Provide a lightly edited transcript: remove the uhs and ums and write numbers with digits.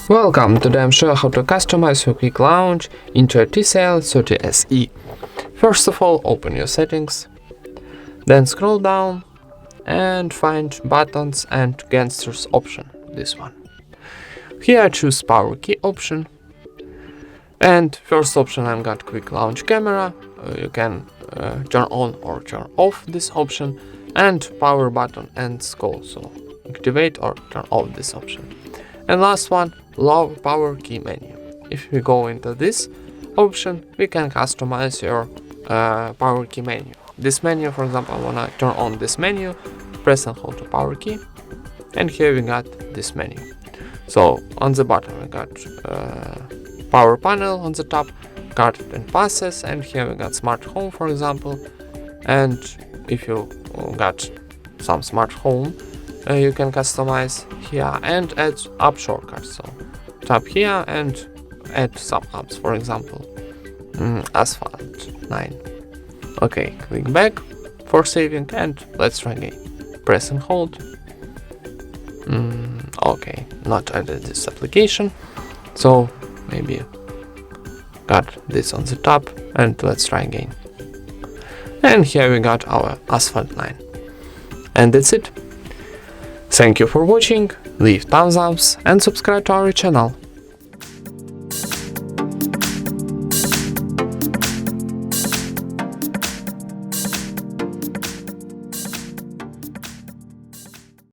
Welcome, today I'm showing how to customize your quick launch into a TCL 30SE. First of all, open your settings, then scroll down and find buttons and gestures option, this one. Here I choose power key option, and first option I've got quick launch camera. You can turn on or turn off this option, and power button and scroll, so activate or turn off this option. And last one, low power key menu. If we go into this option, we can customize your power key menu. This menu, for example, when I turn on this menu, press and hold the power key, and here we got this menu. So on the bottom we got power panel on the top, card and passes, and here we got smart home, for example. And if you got some smart home, you can customize here and add app shortcuts. So tap here and add some apps, for example, Asphalt 9. Okay, click back for saving and let's try again. Press and hold. Okay, not added this application, so maybe got this on the top, and let's try again. And here we got our Asphalt 9. And that's it. Thank you for watching, leave thumbs ups and subscribe to our channel.